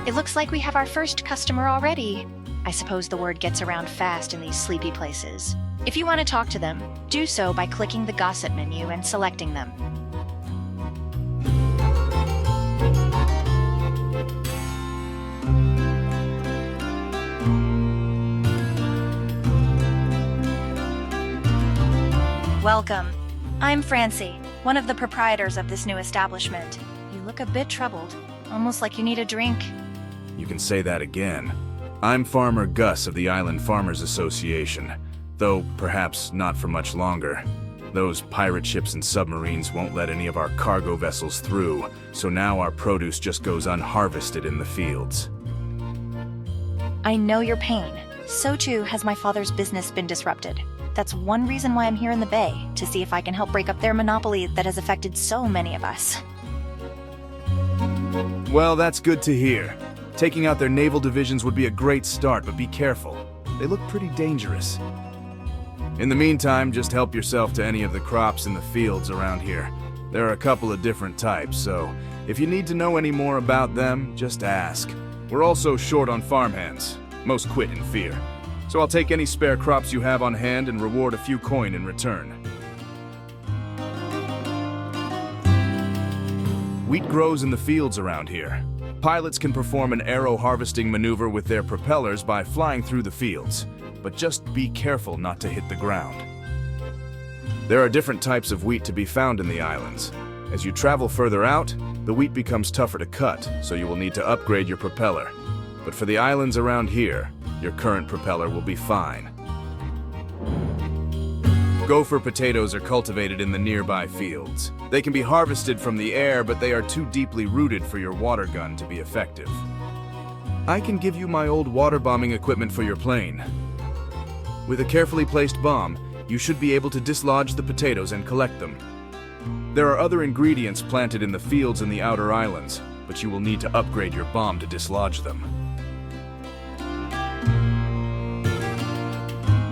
It looks like we have our first customer already. I suppose the word gets around fast in these sleepy places. If you want to talk to them, do so by clicking the gossip menu and selecting them. Welcome. I'm Francie, one of the proprietors of this new establishment. You look a bit troubled, almost like you need a drink. You can say that again. I'm Farmer Gus of the Island Farmers Association, though perhaps not for much longer. Those pirate ships and submarines won't let any of our cargo vessels through, so now our produce just goes unharvested in the fields. I know your pain. So too has my father's business been disrupted. That's one reason why I'm here in the Bay, to see if I can help break up their monopoly that has affected so many of us. Well, that's good to hear. Taking out their naval divisions would be a great start, but be careful. They look pretty dangerous. In the meantime, just help yourself to any of the crops in the fields around here. There are a couple of different types, so if you need to know any more about them, just ask. We're also short on farmhands. Most quit in fear. So I'll take any spare crops you have on hand and reward a few coin in return. Wheat grows in the fields around here. Pilots can perform an arrow harvesting maneuver with their propellers by flying through the fields, but just be careful not to hit the ground. There are different types of wheat to be found in the islands. As you travel further out, the wheat becomes tougher to cut, so you will need to upgrade your propeller. But for the islands around here, your current propeller will be fine. Gopher potatoes are cultivated in the nearby fields. They can be harvested from the air, but they are too deeply rooted for your water gun to be effective. I can give you my old water bombing equipment for your plane. With a carefully placed bomb, you should be able to dislodge the potatoes and collect them. There are other ingredients planted in the fields in the outer islands, but you will need to upgrade your bomb to dislodge them.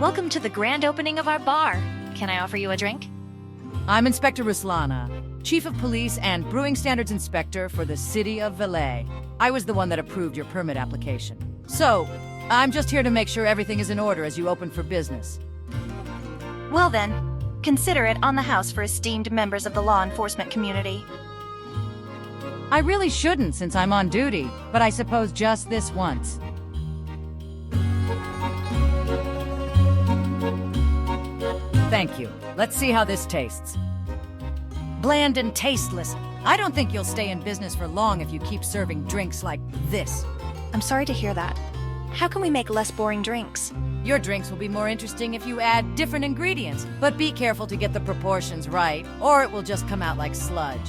Welcome to the grand opening of our bar. Can I offer you a drink? I'm Inspector Ruslana, Chief of Police and Brewing Standards Inspector for the City of Valais. I was the one that approved your permit application. So, I'm just here to make sure everything is in order as you open for business. Well then, consider it on the house for esteemed members of the law enforcement community. I really shouldn't since I'm on duty, but I suppose just this once. Thank you. Let's see how this tastes. Bland and tasteless. I don't think you'll stay in business for long if you keep serving drinks like this. I'm sorry to hear that. How can we make less boring drinks? Your drinks will be more interesting if you add different ingredients, but be careful to get the proportions right, or it will just come out like sludge.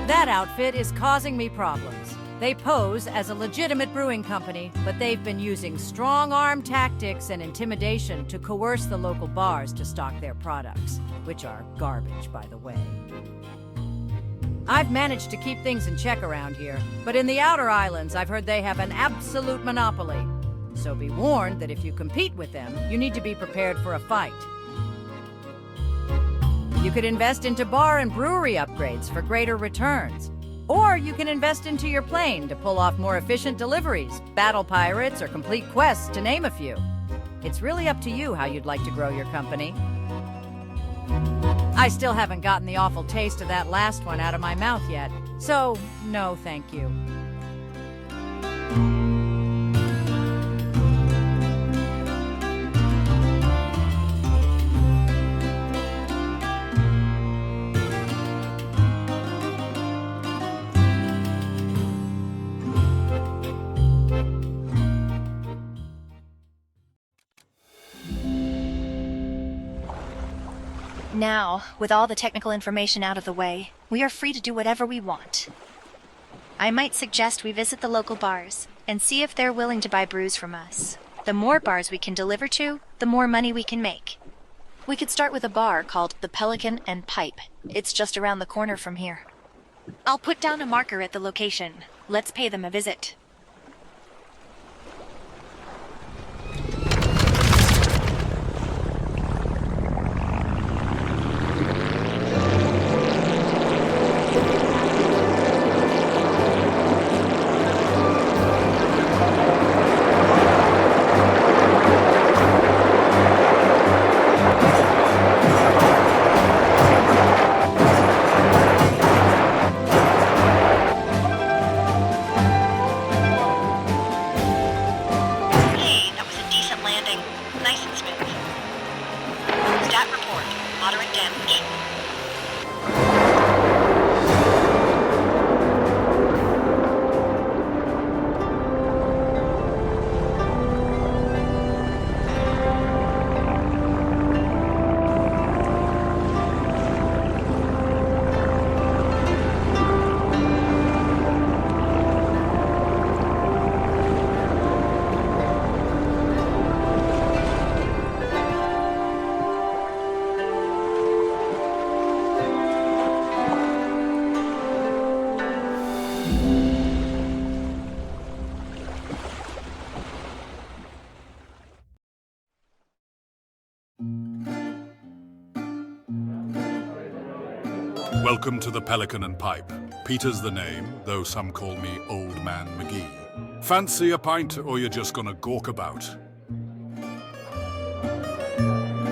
That outfit is causing me problems. They pose as a legitimate brewing company, but they've been using strong-arm tactics and intimidation to coerce the local bars to stock their products, which are garbage, by the way. I've managed to keep things in check around here, but in the outer islands, I've heard they have an absolute monopoly. So be warned that if you compete with them, you need to be prepared for a fight. You could invest into bar and brewery upgrades for greater returns. Or you can invest into your plane to pull off more efficient deliveries, battle pirates, or complete quests, to name a few. It's really up to you how you'd like to grow your company. I still haven't gotten the awful taste of that last one out of my mouth yet, so no thank you. Now, with all the technical information out of the way, we are free to do whatever we want. I might suggest we visit the local bars and see if they're willing to buy brews from us. The more bars we can deliver to, the more money we can make. We could start with a bar called the Pelican and Pipe. It's just around the corner from here. I'll put down a marker at the location. Let's pay them a visit. Welcome to the Pelican and Pipe. Peter's the name, though some call me Old Man McGee. Fancy a pint, or you're just gonna gawk about?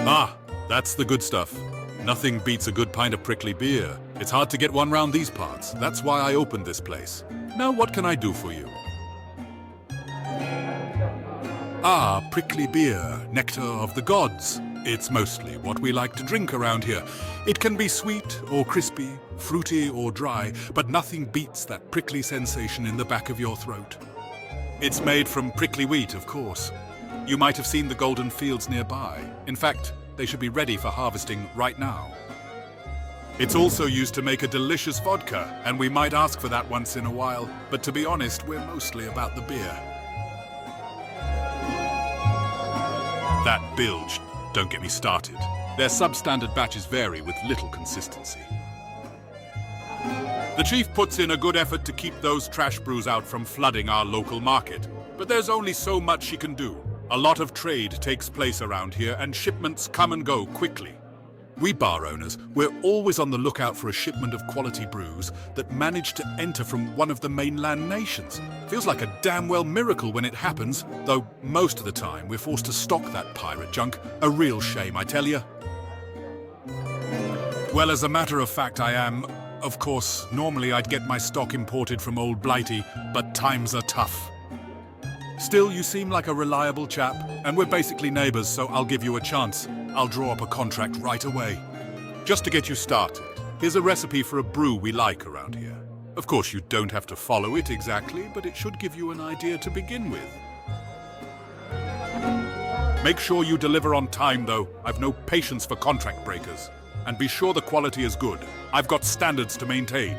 Ah, that's the good stuff. Nothing beats a good pint of prickly beer. It's hard to get one round these parts. That's why I opened this place. Now what can I do for you? Ah, prickly beer, nectar of the gods. It's mostly what we like to drink around here. It can be sweet or crispy, fruity or dry, but nothing beats that prickly sensation in the back of your throat. It's made from prickly wheat, of course. You might have seen the golden fields nearby. In fact, they should be ready for harvesting right now. It's also used to make a delicious vodka, and we might ask for that once in a while, but to be honest, we're mostly about the beer. That bilge, don't get me started. Their substandard batches vary with little consistency. The chief puts in a good effort to keep those trash brews out from flooding our local market, but there's only so much she can do. A lot of trade takes place around here, and shipments come and go quickly. We bar owners, we're always on the lookout for a shipment of quality brews that manage to enter from one of the mainland nations. Feels like a damn well miracle when it happens, though most of the time we're forced to stock that pirate junk. A real shame, I tell you. Well, as a matter of fact, I am. Of course, normally I'd get my stock imported from Old Blighty, but times are tough. Still, you seem like a reliable chap, and we're basically neighbors, so I'll give you a chance. I'll draw up a contract right away. Just to get you started, here's a recipe for a brew we like around here. Of course, you don't have to follow it exactly, but it should give you an idea to begin with. Make sure you deliver on time, though. I've no patience for contract breakers. And be sure the quality is good. I've got standards to maintain.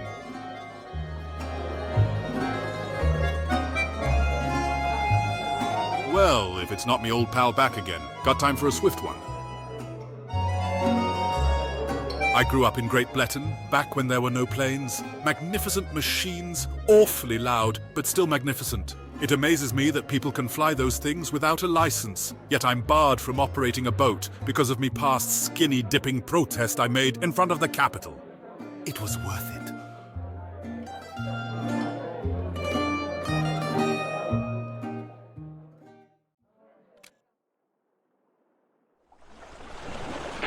Well, if it's not me old pal back again, got time for a swift one. I grew up in Great Breton, back when there were no planes. Magnificent machines, awfully loud, but still magnificent. It amazes me that people can fly those things without a license, yet I'm barred from operating a boat because of me past skinny-dipping protest I made in front of the Capitol. It was worth it.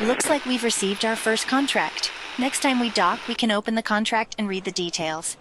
Looks like we've received our first contract. Next time we dock, we can open the contract and read the details.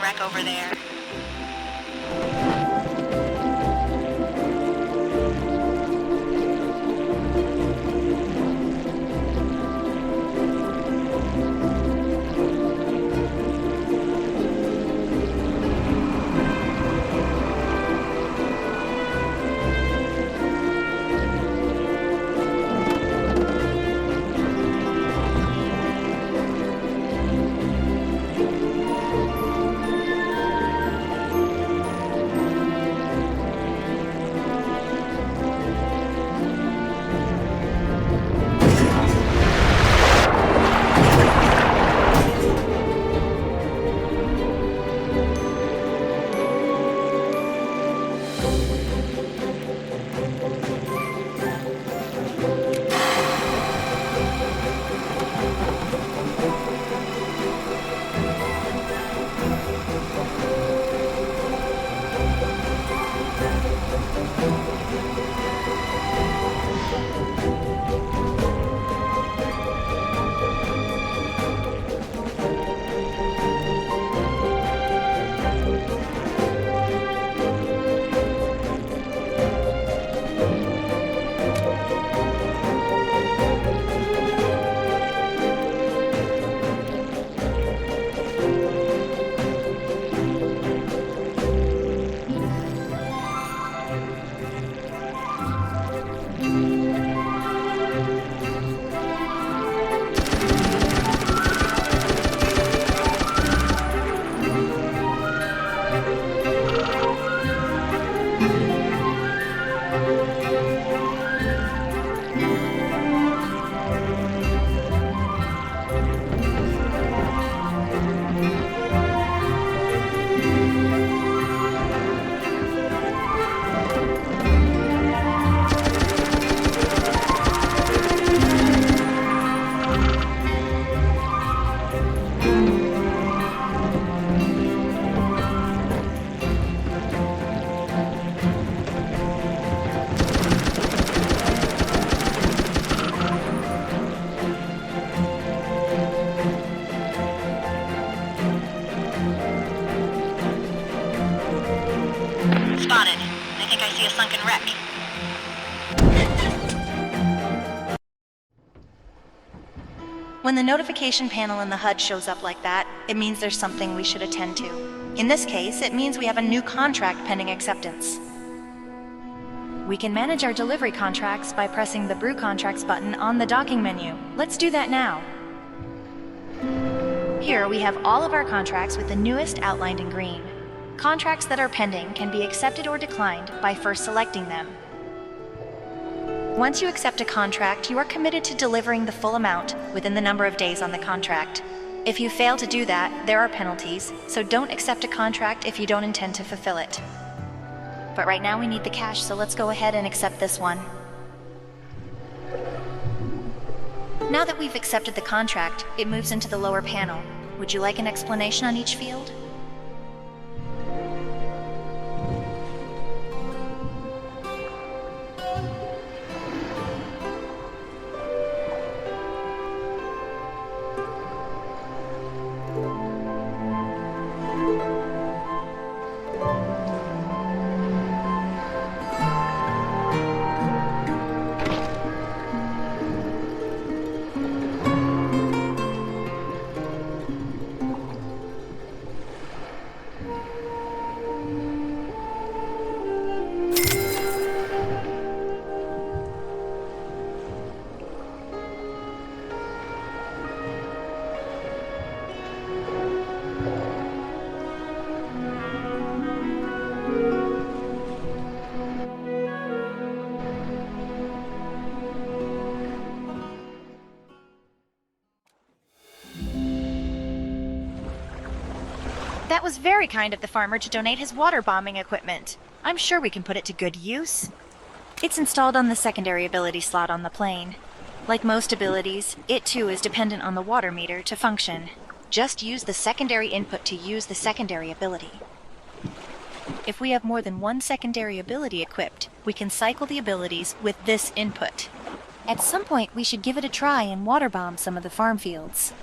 wreck over there. Spotted. I think I see a sunken wreck. When the notification panel in the HUD shows up like that, it means there's something we should attend to. In this case, it means we have a new contract pending acceptance. We can manage our delivery contracts by pressing the Brew Contracts button on the docking menu. Let's do that now. Here we have all of our contracts with the newest outlined in green. Contracts that are pending can be accepted or declined by first selecting them. Once you accept a contract, you are committed to delivering the full amount within the number of days on the contract. If you fail to do that, there are penalties, so don't accept a contract if you don't intend to fulfill it. But right now we need the cash, so let's go ahead and accept this one. Now that we've accepted the contract, it moves into the lower panel. Would you like an explanation on each field? That was very kind of the farmer to donate his water bombing equipment. I'm sure we can put it to good use. It's installed on the secondary ability slot on the plane. Like most abilities, it too is dependent on the water meter to function. Just use the secondary input to use the secondary ability. If we have more than one secondary ability equipped, we can cycle the abilities with this input. At some point, we should give it a try and water bomb some of the farm fields.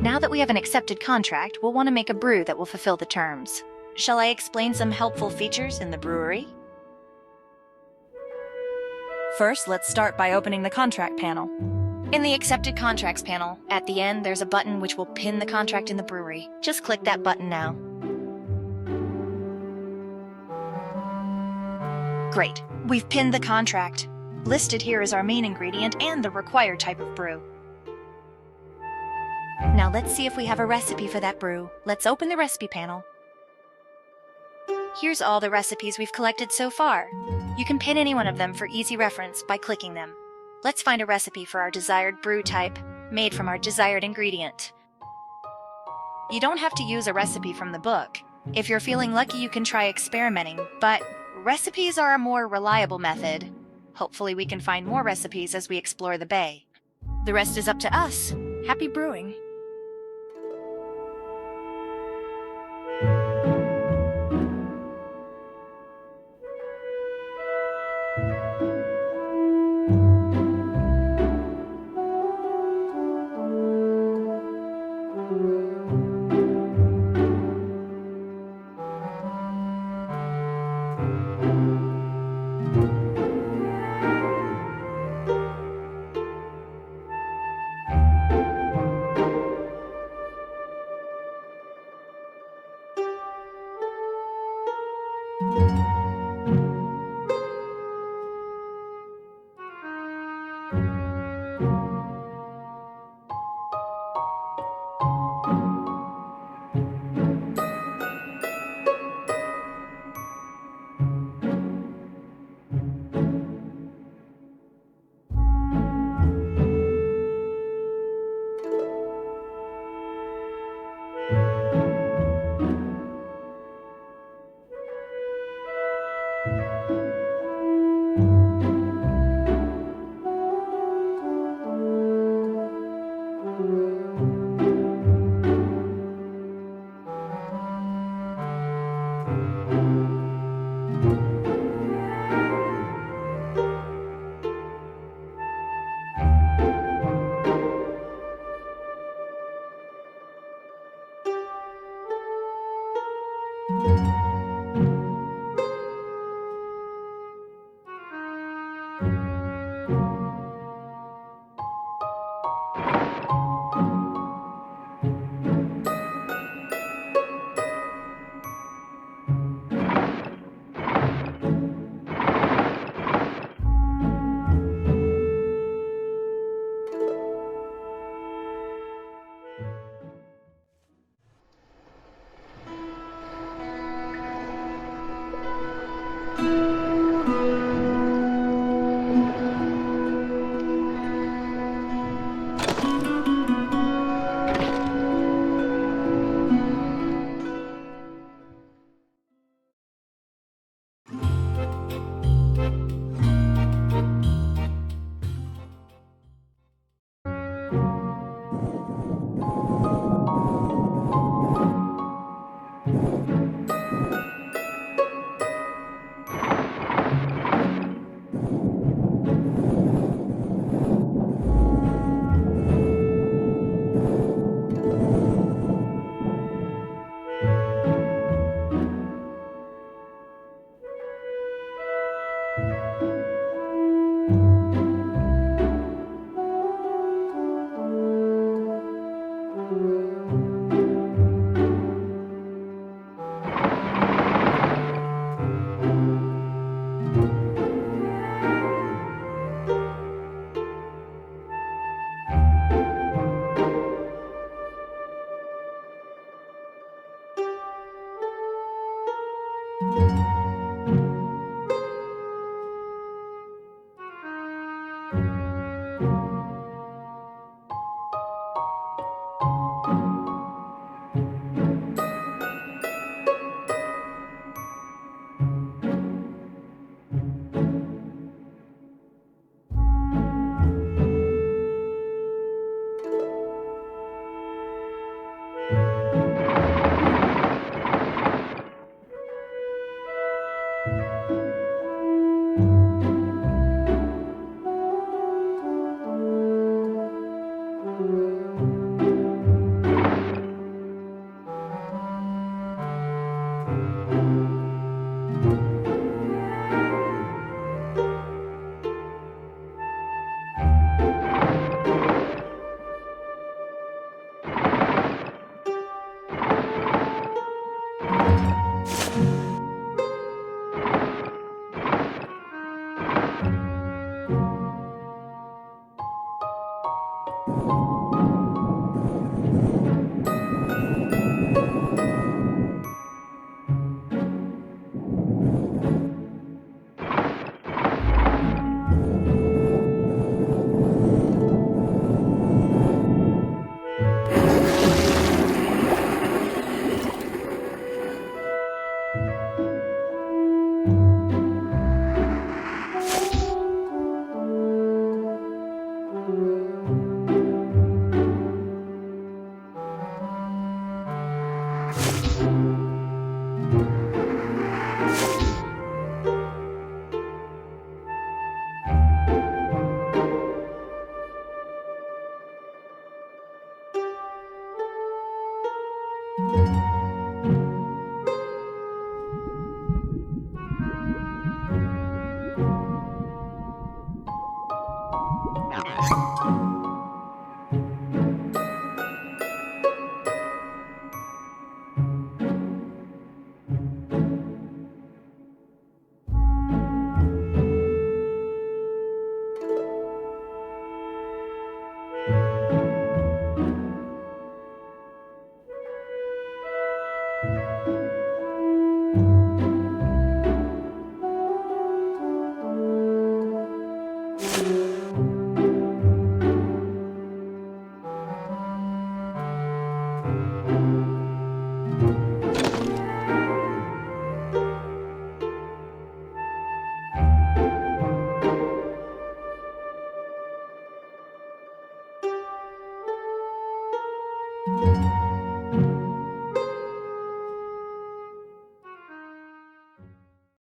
Now that we have an accepted contract, we'll want to make a brew that will fulfill the terms. Shall I explain some helpful features in the brewery? First, let's start by opening the contract panel. In the Accepted Contracts panel, at the end there's a button which will pin the contract in the brewery. Just click that button now. Great, we've pinned the contract. Listed here is our main ingredient and the required type of brew. Now let's see if we have a recipe for that brew. Let's open the recipe panel. Here's all the recipes we've collected so far. You can pin any one of them for easy reference by clicking them. Let's find a recipe for our desired brew type, made from our desired ingredient. You don't have to use a recipe from the book. If you're feeling lucky, you can try experimenting, but recipes are a more reliable method. Hopefully we can find more recipes as we explore the bay. The rest is up to us. Happy brewing!